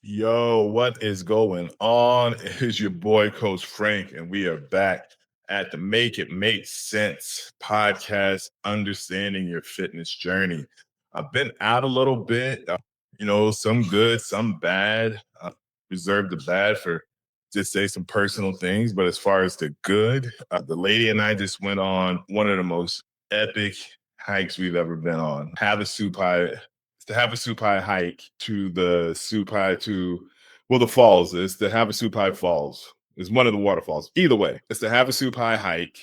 Yo, what is going on? It is your boy, Coach Frank, and we are back at the Make It Make Sense podcast, understanding your fitness journey. I've been out a little bit, some good, some bad. Reserve the bad for just say some personal things, but as far as the good, the lady and I just went on one of the most epic hikes we've ever been on. Havasupai it's the Havasupai hike to the Supai to the falls. It's the Havasupai Falls. It's one of the waterfalls. Either way, it's the Havasupai hike.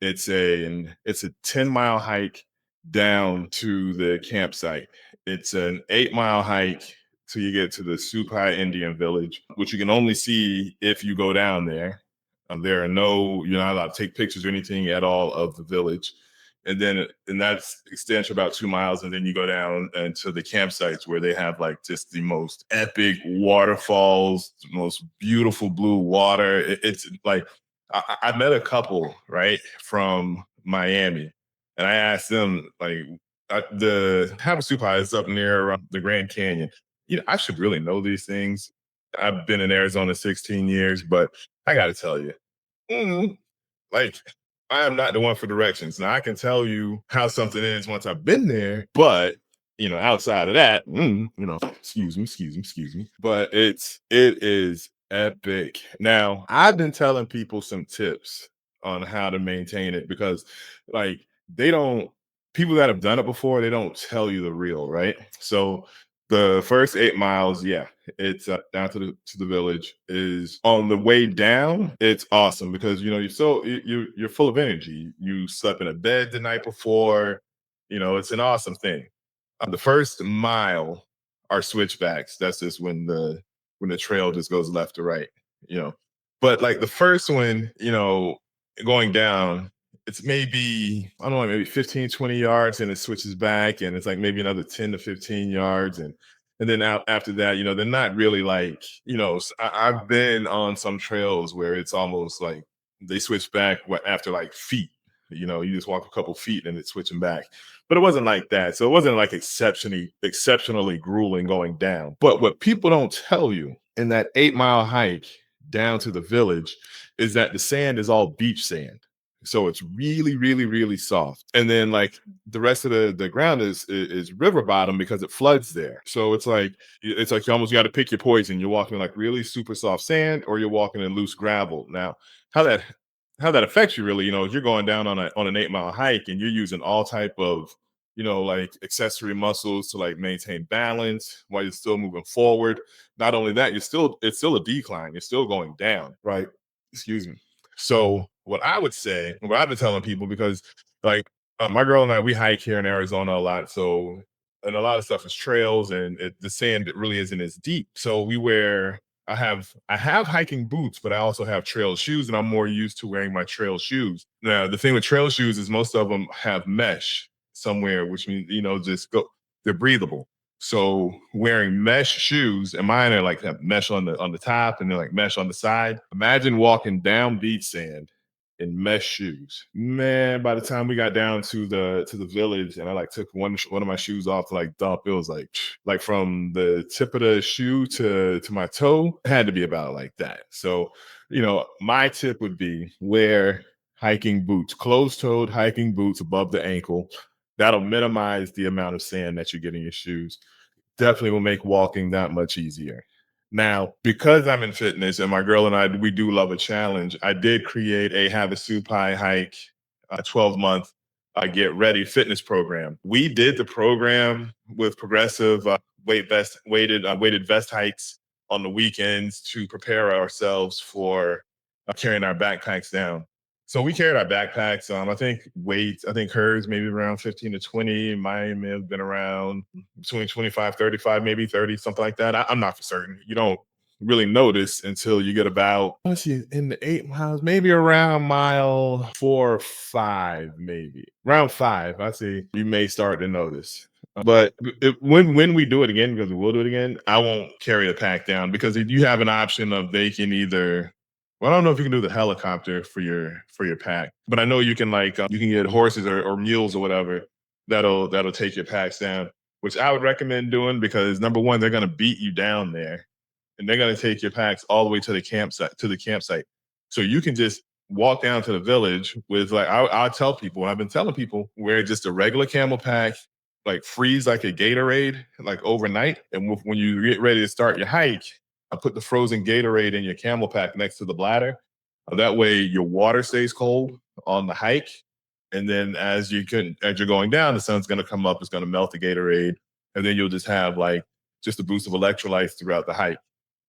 It's a 10-mile hike down to the campsite. It's an 8-mile hike till you get to the Supai Indian village, which you can only see if you go down there. You're not allowed to take pictures or anything at all of the village, and that's extends for about 2 miles, and then you go down into the campsites where they have like just the most epic waterfalls, the most beautiful blue water. It's like I met a couple right from Miami, and I asked them like the Havasupai is up near the Grand Canyon. I should really know these things. I've been in Arizona 16 years, but I got to tell you, mm, like, I am not the one for directions. Now I can tell you how something is once I've been there, but outside of that, excuse me. But it is epic. Now, I've been telling people some tips on how to maintain it because like they don't people that have done it before, they don't tell you the real, right? So the first 8 miles, yeah, it's down to the village. Is on the way down. It's awesome because you're full of energy. You slept in a bed the night before. It's an awesome thing. The first mile are switchbacks. That's just when the trail just goes left to right. You know, but like the first one, going down, it's maybe I don't know, maybe 15, 20 yards, and it switches back, and it's like maybe another 10 to 15 yards, and then out after that, they're not really like, I've been on some trails where it's almost like they switch back after like feet. You just walk a couple feet and it's switching back. But it wasn't like that. So it wasn't like exceptionally grueling going down. But what people don't tell you in that 8-mile hike down to the village is that the sand is all beach sand. So it's really, really, really soft. And then like the rest of the ground is river bottom because it floods there. So it's like you almost got to pick your poison. You're walking like really super soft sand, or you're walking in loose gravel. Now, how that how that affects you really, you're going down on an 8-mile hike and you're using all type of like accessory muscles to like maintain balance while you're still moving forward. Not only that, it's still a decline. You're still going down, right? Excuse me. So what I would say, what I've been telling people, because like my girl and I, we hike here in Arizona a lot. So and a lot of stuff is trails, and the sand really isn't as deep. So we wear. I have hiking boots, but I also have trail shoes, and I'm more used to wearing my trail shoes. Now the thing with trail shoes is most of them have mesh somewhere, which means just go. They're breathable. So wearing mesh shoes, and mine are like have mesh on the top, and they're like mesh on the side. Imagine walking down beach sand in mesh shoes. Man, by the time we got down to the village, and I like took one of my shoes off to like dump, it was like from the tip of the shoe to my toe, it had to be about like that. So, my tip would be wear hiking boots, closed-toed hiking boots above the ankle. That'll minimize the amount of sand that you get in your shoes. Definitely will make walking that much easier. Now, because I'm in fitness and my girl and I, we do love a challenge, I did create a Havasupai hike, a 12-month get ready fitness program. We did the program with progressive weighted vest hikes on the weekends to prepare ourselves for carrying our backpacks down. So we carried our backpacks. I think hers maybe around 15 to 20. Mine may have been around between 25, 35, maybe 30, something like that. I'm not for certain. You don't really notice until you get about, let's see, in the 8 miles, maybe around mile 4 or 5, maybe around 5. I see you may start to notice. But when we do it again, because we will do it again, I won't carry the pack down because you have an option of they can either well, I don't know if you can do the helicopter for your pack, but I know you can you can get horses or mules or whatever that'll take your packs down, which I would recommend doing because number one, they're gonna beat you down there. and they're going to take your packs all the way to the campsite. So you can just walk down to the village with like I'll tell people, I've been telling people, wear just a regular camel pack, like freeze like a Gatorade like overnight, and when you get ready to start your hike, I put the frozen Gatorade in your camel pack next to the bladder. That way your water stays cold on the hike, and then as you're going down, the sun's going to come up, it's going to melt the Gatorade, and then you'll just have like just a boost of electrolytes throughout the hike.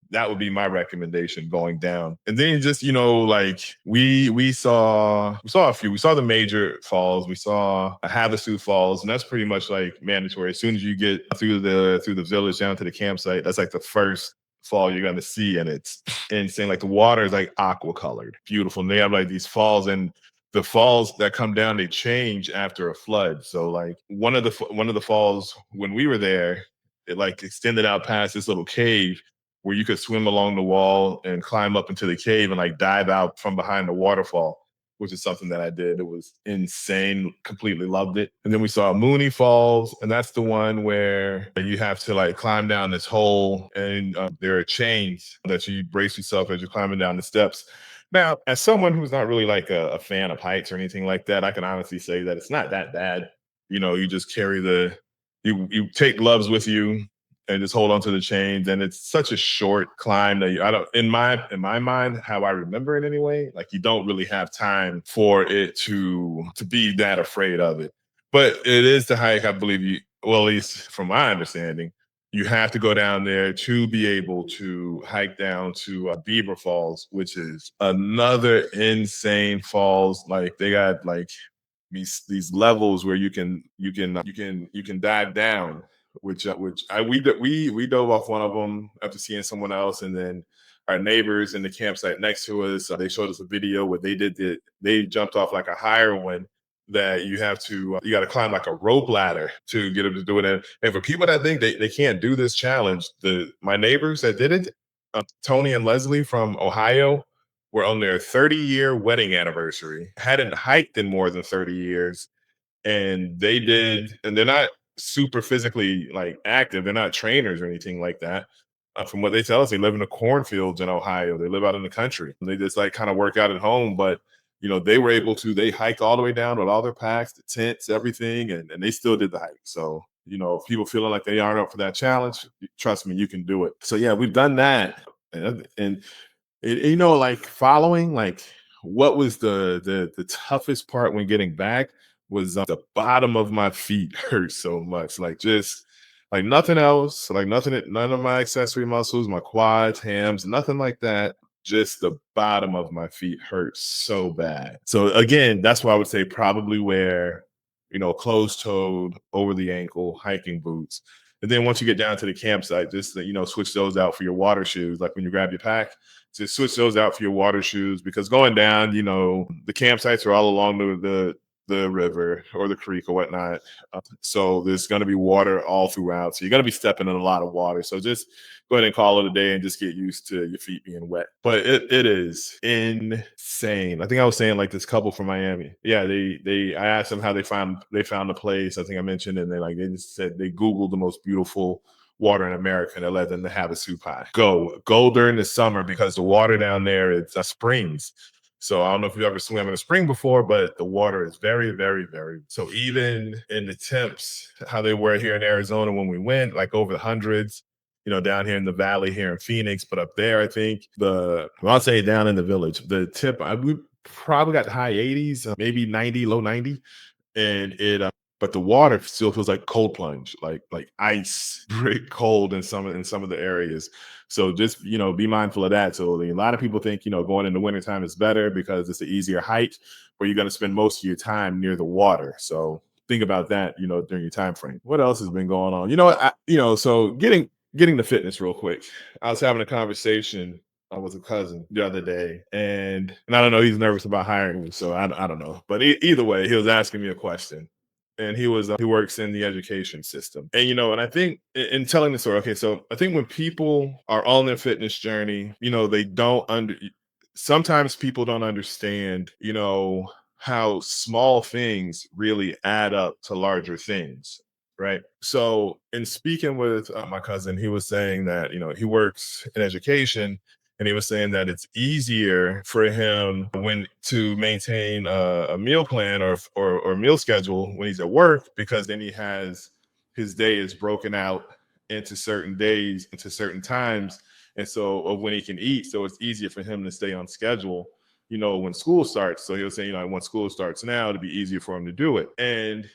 That would be my recommendation going down. And then just, like we saw a few. We saw the major falls. We saw a Havasu Falls, and that's pretty much like mandatory. As soon as you get through the village down to the campsite, that's like the first fall you're gonna see, and it's insane. Like the water is like aqua colored, beautiful. And they have like these falls, and the falls that come down, they change after a flood. So like one of the falls when we were there, it like extended out past this little cave where you could swim along the wall and climb up into the cave and like dive out from behind the waterfall, which is something that I did. It was insane. Completely loved it. And then we saw Mooney Falls, and that's the one where you have to like climb down this hole, and there are chains that you brace yourself as you're climbing down the steps. Now, as someone who's not really like a fan of heights or anything like that, I can honestly say that it's not that bad. You just carry you take gloves with you and just hold on to the chains. And it's such a short climb that I don't, in my mind, how I remember it anyway, like you don't really have time for it to be that afraid of it. But it is the hike, I believe well, at least from my understanding, you have to go down there to be able to hike down to Beaver Falls, which is another insane falls. Like they got like these levels where you can dive down, which we dove off one of them after seeing someone else, and then our neighbors in the campsite next to us, they showed us a video where they jumped off like a higher one that you got to climb like a rope ladder to get them to do it. And for people that think they can't do this challenge, my neighbors that did it, Tony and Leslie from Ohio, were on their 30-year wedding anniversary, hadn't hiked in more than 30 years, and they're not super physically like active. They're not trainers or anything like that. From what they tell us, they live in the cornfields in Ohio. They live out in the country. And they just like kind of work out at home. But they were able to. They hiked all the way down with all their packs, the tents, everything, and they still did the hike. So if people feeling like they aren't up for that challenge, trust me, you can do it. So yeah, we've done that, and like following, like what was the toughest part when getting back was the bottom of my feet hurt so much, like just like nothing else, like none of my accessory muscles, my quads, hams, nothing like that. Just the bottom of my feet hurt so bad. So again, that's why I would say probably wear, closed-toed over the ankle hiking boots. And then once you get down to the campsite, just switch those out for your water shoes. Like when you grab your pack, to switch those out for your water shoes, because going down, the campsites are all along the river or the creek or whatnot. So there's going to be water all throughout. So you're going to be stepping in a lot of water. So just go ahead and call it a day and just get used to your feet being wet. But it is insane. I think I was saying like this couple from Miami. Yeah, I asked them how they found the place. I think I mentioned, and they just said they Googled the most beautiful water in America, and it led them to Havasupai. Go during the summer, because the water down there, it's springs. So I don't know if you've ever swam in a spring before, but the water is very, very, very. So even in the temps, how they were here in Arizona when we went, like over the hundreds, down here in the valley here in Phoenix, but up there, I think I'll say down in the village, the tip, we probably got high 80s, maybe 90, low 90, and but the water still feels like cold plunge, like ice, very cold in some of the areas. So just be mindful of that. So a lot of people think going in the wintertime is better because it's an easier hike, where you're going to spend most of your time near the water. So think about that during your time frame. What else has been going on? So getting the fitness real quick. I was having a conversation with a cousin the other day, and I don't know, he's nervous about hiring me, so I don't know. But either way, he was asking me a question, and he works in the education system, and I think in telling the story. Okay, so I think when people are on their fitness journey, they don't sometimes people don't understand, how small things really add up to larger things, right? So, in speaking with my cousin, he was saying that, he works in education, and he was saying that it's easier for him when to maintain a meal plan or meal schedule when he's at work, because then he has his day is broken out into certain days, into certain times, and so of when he can eat. So it's easier for him to stay on schedule, when school starts. So he'll say, I want school starts now to be easier for him to do it. And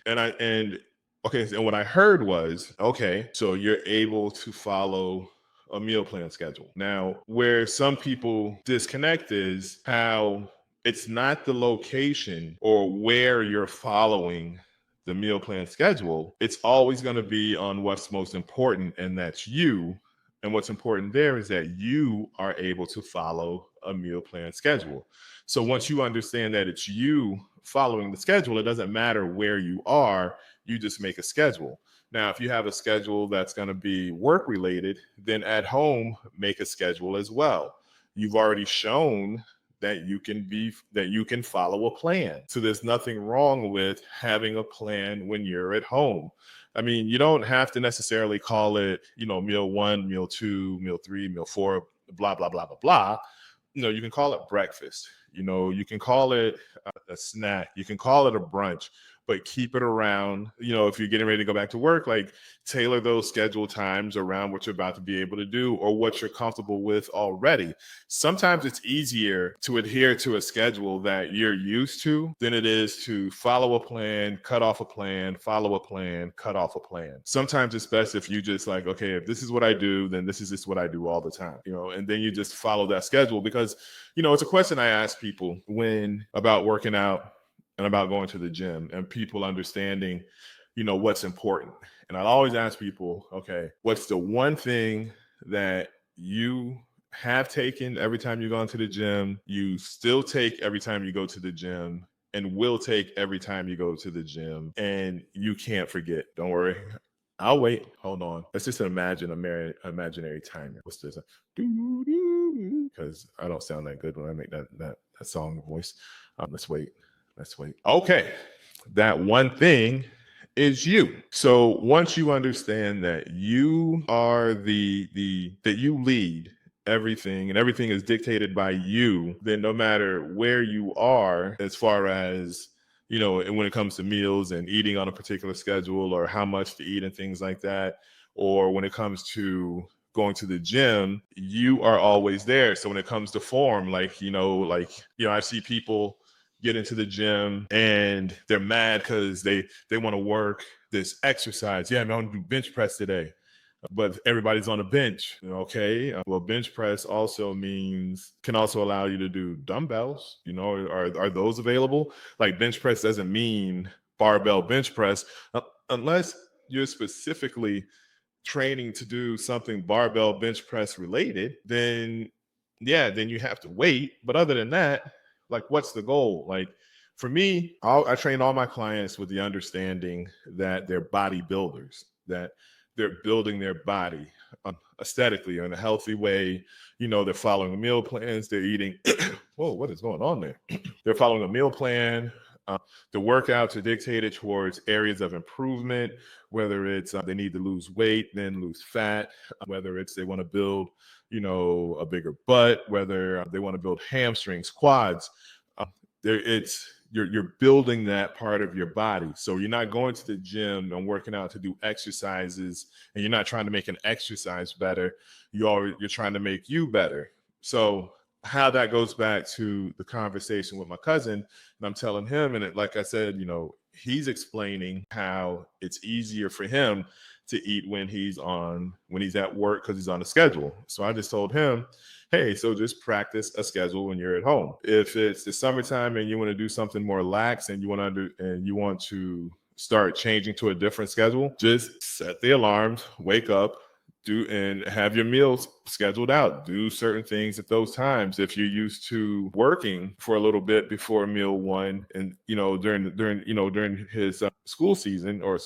okay, and what I heard was, okay, so you're able to follow a meal plan schedule. Now, where some people disconnect is how it's not the location or where you're following the meal plan schedule. It's always going to be on what's most important, and that's you. And what's important there is that you are able to follow a meal plan schedule. So once you understand that it's you following the schedule, it doesn't matter where you are, you just make a schedule. Now, if you have a schedule that's going to be work related, then at home, make a schedule as well. You've already shown that you can follow a plan. So there's nothing wrong with having a plan when you're at home. I mean, you don't have to necessarily call it, meal one, meal two, meal three, meal four, blah, blah, blah, blah, blah. You can call it breakfast. You can call it a snack. You can call it a brunch, but keep it around, if you're getting ready to go back to work, like tailor those scheduled times around what you're about to be able to do or what you're comfortable with already. Sometimes it's easier to adhere to a schedule that you're used to than it is to follow a plan, cut off a plan, follow a plan, cut off a plan. Sometimes it's best if you just like, okay, if this is what I do, then this is just what I do all the time, and then you just follow that schedule. Because, it's a question I ask people when about working out and about going to the gym, and people understanding, what's important. And I'll always ask people, okay, what's the one thing that you have taken every time you go into the gym, you still take every time you go to the gym, and will take every time you go to the gym, and you can't forget? Don't worry. I'll wait. Hold on. Let's just imagine a imaginary timer. What's this? Because I don't sound that good when I make that song voice. Let's wait. Let's wait. Okay. That one thing is you. So once you understand that you are that you lead everything and everything is dictated by you, then no matter where you are, as far as, and when it comes to meals and eating on a particular schedule or how much to eat and things like that, or when it comes to going to the gym, you are always there. So when it comes to form, I see people get into the gym and they're mad because they want to work this exercise. Yeah, man, I want to do bench press today, but everybody's on a bench. Okay, well, bench press also can also allow you to do dumbbells. Are those available? Like, bench press doesn't mean barbell bench press unless you're specifically training to do something barbell bench press related. Then you have to wait. But other than that, like, what's the goal? Like, for me, I train all my clients with the understanding that they're bodybuilders, that they're building their body aesthetically in a healthy way. They're following meal plans, they're eating. Whoa, what is going on there? They're following a meal plan. The workouts are dictated towards areas of improvement, whether it's they need to lose weight, then lose fat, whether it's they want to build, a bigger butt, whether they want to build hamstrings, quads. You're building that part of your body. So you're not going to the gym and working out to do exercises, and you're not trying to make an exercise better. You're trying to make you better. So how that goes back to the conversation with my cousin, and I'm telling him, and like I said, he's explaining how it's easier for him to eat when he's at work because he's on a schedule. So I just told him, hey, so just practice a schedule when you're at home. If it's the summertime and you want to do something more lax and you want to start changing to a different schedule, just set the alarms, wake up, and have your meals scheduled out. Do certain things at those times. If you're used to working for a little bit before meal one, and during his school season or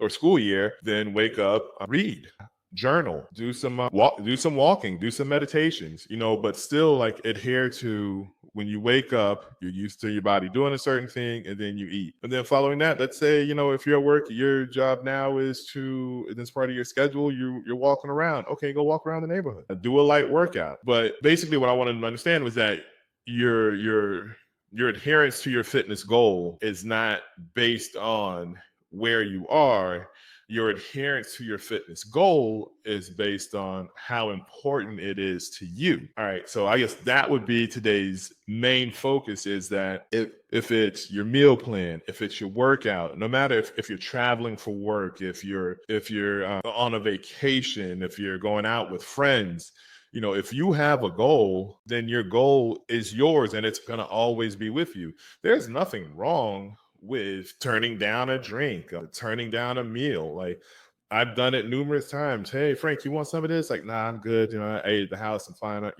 school year, then wake up, read, journal, do some walking, do some meditations, but still, like, adhere to when you wake up, you're used to your body doing a certain thing, and then you eat. And then following that, let's say, if you're at work, your job now is to, in this part of your schedule, you're walking around. Okay, go walk around the neighborhood. Do a light workout. But basically what I wanted to understand was that your adherence to your fitness goal is not based on where you are. Your adherence to your fitness goal is based on how important it is to you. All right. So I guess that would be today's main focus, is that if it's your meal plan, if it's your workout, no matter if you're traveling for work, if you're on a vacation, if you're going out with friends, if you have a goal, then your goal is yours and it's going to always be with you. There's nothing wrong with turning down a drink, turning down a meal. Like, I've done it numerous times. Hey, Frank, you want some of this? Like, nah, I'm good. I ate at the house. I'm fine. Hey,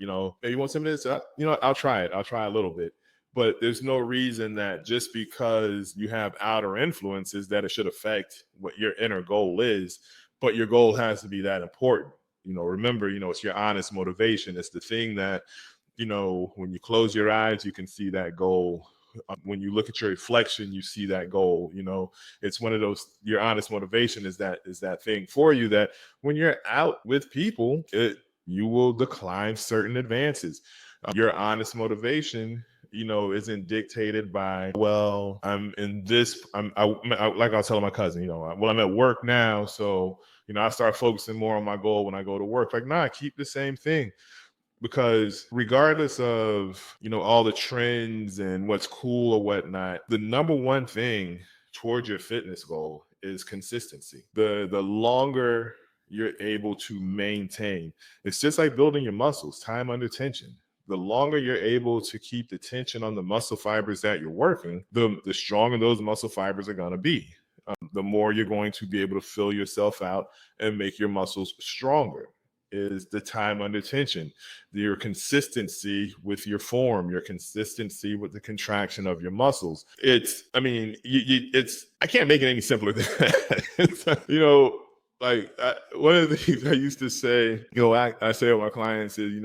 you want some of this? I'll try it. I'll try a little bit. But there's no reason that just because you have outer influences that it should affect what your inner goal is. But your goal has to be that important. Remember, it's your honest motivation. It's the thing that, when you close your eyes, you can see that goal. When you look at your reflection, you see that goal. It's one of those, your honest motivation is that thing for you, that when you're out with people, you will decline certain advances. Your honest motivation, isn't dictated by, well, I'm in this, like I was telling my cousin, well, I'm at work now, so I start focusing more on my goal when I go to work. Like, nah, keep the same thing. Because regardless of, all the trends and what's cool or whatnot, the number one thing towards your fitness goal is consistency. The longer you're able to maintain, it's just like building your muscles, time under tension. The longer you're able to keep the tension on the muscle fibers that you're working, the stronger those muscle fibers are going to be. The more you're going to be able to fill yourself out and make your muscles stronger. Is the time under tension, your consistency with your form, your consistency with the contraction of your muscles. I can't make it any simpler than that. One of the things I used to say, I say to my clients is,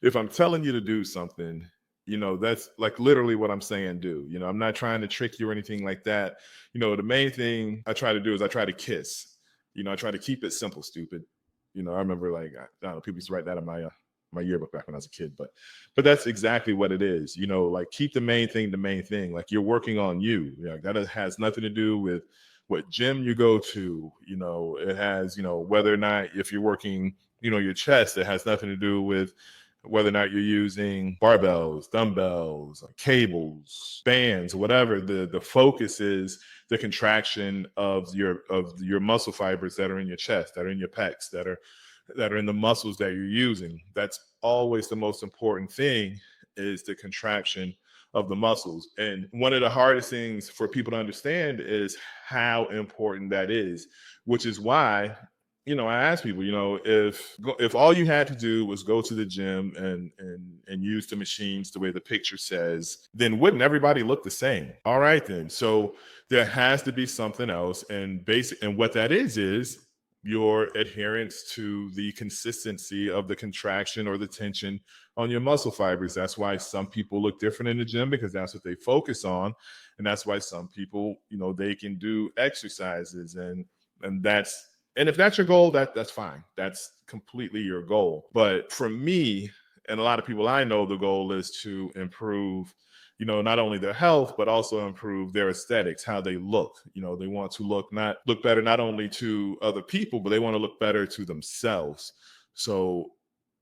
if I'm telling you to do something, that's like literally what I'm saying do. I'm not trying to trick you or anything like that. The main thing I try to do is I try to kiss. I try to keep it simple, stupid. I remember, like, I don't know, people used to write that in my yearbook back when I was a kid, but that's exactly what it is. Like, keep the main thing the main thing. Like, you're working on you. That has nothing to do with what gym you go to. It has, whether or not, if you're working, your chest, it has nothing to do with whether or not you're using barbells, dumbbells, cables, bands, whatever. The focus is the contraction of your muscle fibers that are in your chest, that are in your pecs, that are in the muscles that you're using. That's always the most important thing, is the contraction of the muscles. And one of the hardest things for people to understand is how important that is, which is why, I ask people, if all you had to do was go to the gym and use the machines the way the picture says, then wouldn't everybody look the same? All right, then. So there has to be something else, and what that is your adherence to the consistency of the contraction or the tension on your muscle fibers. That's why some people look different in the gym, because that's what they focus on, and that's why some people, they can do exercises, and if that's your goal, that's fine. That's completely your goal. But for me, and a lot of people I know, the goal is to improve, not only their health, but also improve their aesthetics, how they look. They want to look better, not only to other people, but they want to look better to themselves. So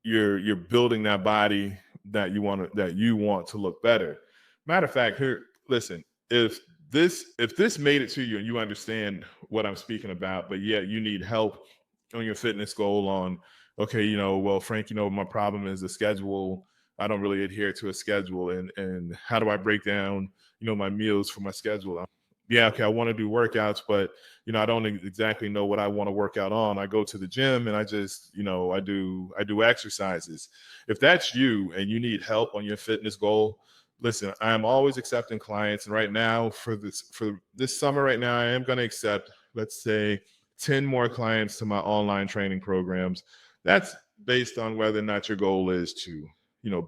you're building that body that you want to look better. Matter of fact, here, listen, if this made it to you and you understand what I'm speaking about, but yet you need help on your fitness goal, on, okay, well, Frank, my problem is the schedule. I don't really adhere to a schedule, and how do I break down, my meals for my schedule? Yeah, okay, I want to do workouts, but I don't exactly know what I want to work out on. I go to the gym and I just, I do exercises. If that's you and you need help on your fitness goal, listen, I'm always accepting clients. And right now, for this summer, right now, I am going to accept, let's say, 10 more clients to my online training programs. That's based on whether or not your goal is to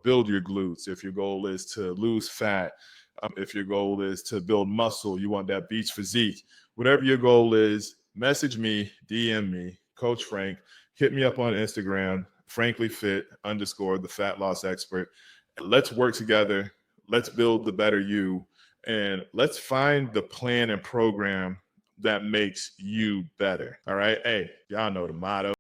build your glutes, if your goal is to lose fat, if your goal is to build muscle, you want that beach physique, whatever your goal is, message me, DM me, Coach Frank, hit me up on Instagram, frankly fit underscore the fat loss expert. Let's work together. Let's build the better you. And let's find the plan and program that makes you better. All right. Hey, y'all know the motto.